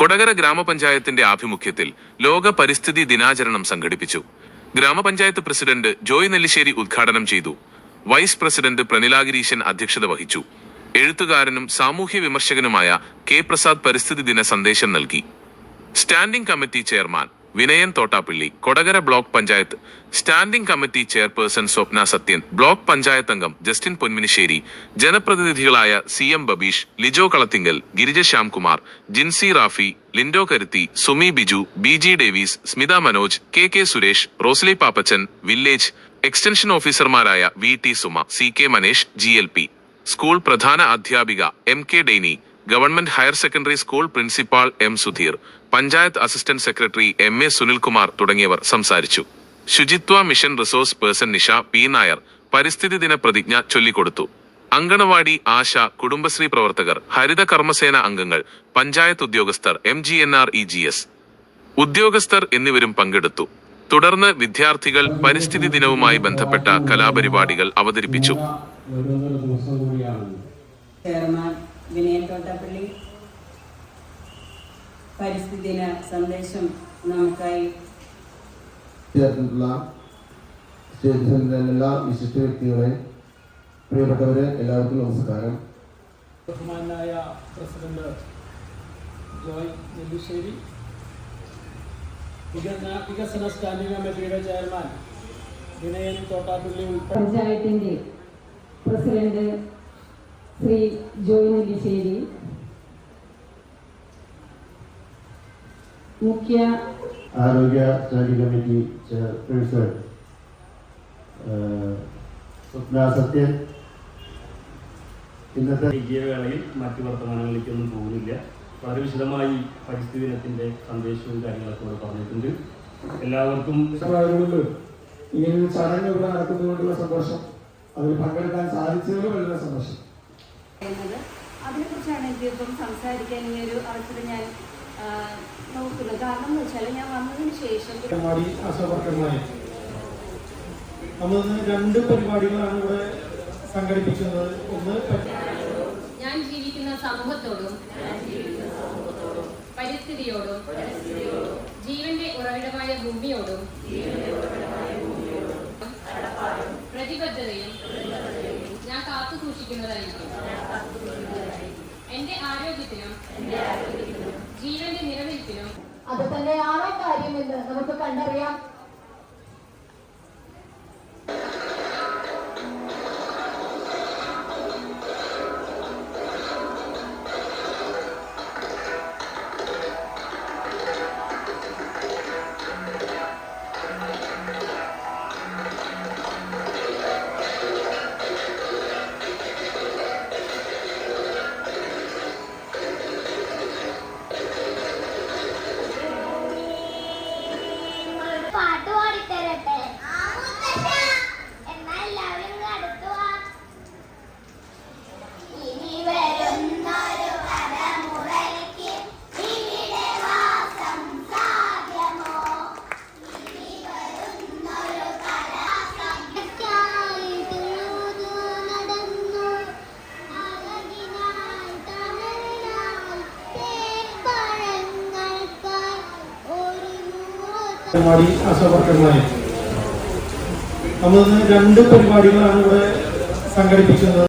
കൊടകര ഗ്രാമപഞ്ചായത്തിന്റെ ആഭിമുഖ്യത്തിൽ ലോക പരിസ്ഥിതി ദിനാചരണം സംഘടിപ്പിച്ചു. ഗ്രാമപഞ്ചായത്ത് പ്രസിഡന്റ് ജോയ് നെല്ലിശ്ശേരി ഉദ്ഘാടനം ചെയ്തു. വൈസ് പ്രസിഡന്റ് പ്രനില ഗിരീശൻ അധ്യക്ഷത വഹിച്ചു. എഴുത്തുകാരനും സാമൂഹ്യ വിമർശകനുമായ കെ പ്രസാദ് പരിസ്ഥിതി ദിന സന്ദേശം നൽകി. Standing committee chairman Vinayan Thottappilly, Kodakara block panchayat standing committee chairperson Swapna Sathyan, block panchayat അംഗം ജസ്റ്റിൻ പൊന്മിനിശ്ശേരി, ജനപ്രതിനിധികളായ CM Babeesh, Lijo Kalathinkal, Girija Shyamkumar, Jincy Rafi, Lindo Karuthi, Sumi Biju, BG Davis, Smitha Manoj, KK Suresh, Rosely Pappachan, village extension ഓഫീസർമാരായ VT Suma, CK Manesh, GLP school പ്രധാന അധ്യാപിക MK Dainy, government higher secondary school principal M Sudheer, panchayat assistant secretary MA Sunilkumar തുടങ്ങിയവർ സംസാരിച്ചു. ശുചിത്വ mission resource person Nisha P Nair പരിസ്ഥിതി ദിന പ്രതിജ്ഞ ചൊല്ലിക്കൊടുത്തു. അങ്കണവാടി, ആശ, കുടുംബശ്രീ പ്രവർത്തകർ, ഹരിത കർമ്മസേന അംഗങ്ങൾ, പഞ്ചായത്ത് ഉദ്യോഗസ്ഥർ, MGNREGS ഉദ്യോഗസ്ഥർ എന്നിവരും പങ്കെടുത്തു. തുടർന്ന് വിദ്യാർത്ഥികൾ പരിസ്ഥിതി ദിനവുമായി ബന്ധപ്പെട്ട കലാപരിപാടികൾ അവതരിപ്പിച്ചു. വിനയൻ തോട്ടാപ്പള്ളി പരിസ്ഥിതി ദിന സന്ദേശം നമുക്കായി എല്ലാ വിശിഷ്ട വ്യക്തികളെ, പ്രിയപ്പെട്ടവരെ, എല്ലാവർക്കും നമസ്കാരം. ബഹുമാനായ പ്രസിഡന്റ് ജോയ് നെല്ലിശ്ശേരി, വികസന സ്റ്റാൻഡിംഗ് കമ്മിറ്റിയുടെ ചെയർമാൻ വിനയൻ തോട്ടാപ്പള്ളി, പഞ്ചായത്തിന്റെ പ്രസിഡന്റ് ശ്രീ ജോയ് നെല്ലിശ്ശേരി, മുഖ്യ ആരോഗ്യ standing committee chairperson Swapna Sathyan. ഇന്നത്തെ വിജയവേളയിൽ മറ്റു വർത്തമാനങ്ങളിലേക്കൊന്നും പോകുന്നില്ല. വളരെ വിശദമായി പരിസ്ഥിതി ദിനത്തിന്റെ സന്ദേശവും കാര്യങ്ങളൊക്കെ ഇവിടെ പറഞ്ഞിട്ടുണ്ട്. എല്ലാവർക്കും ഇങ്ങനൊരു ചടങ്ങ് ഇവിടെ നടക്കുന്നതുകൊണ്ടുള്ള സന്തോഷം, അതിൽ പങ്കെടുക്കാൻ സാധിച്ചതിൽ വളരെ സന്തോഷം. അതിനെക്കുറിച്ചാണ് എനിക്കിപ്പം സംസാരിക്കാൻ ഈ ഒരു അവസരം ഞാൻ നോക്കുന്നത്. കാരണം എന്ന് വെച്ചാൽ ഞാൻ വന്നതിന് ശേഷം നമ്മൾ 2 പരിപാടികളാണ് ഇവിടെ സംഘടിപ്പിക്കുന്നത്. ഒന്ന്, ഞാൻ ജീവിക്കുന്ന സമൂഹത്തോടും പരിസ്ഥിതിയോടും ജീവന്റെ ഉറവിടമായ ഭൂമിയോടും പ്രതിബദ്ധതയും ഞാൻ കാത്തു സൂക്ഷിക്കുന്നതായിരിക്കും. എന്റെ ആരോഗ്യത്തിനും ജീവന്റെ നിലനിൽപ്പിനും അത് തന്നെയാണോ കാര്യമെന്ന് നമുക്ക് കണ്ടറിയാം. ആശാവർക്കർമാരെ, നമ്മൾ 2 പരിപാടികളാണ് ഇവിടെ സംഘടിപ്പിക്കുന്നത്.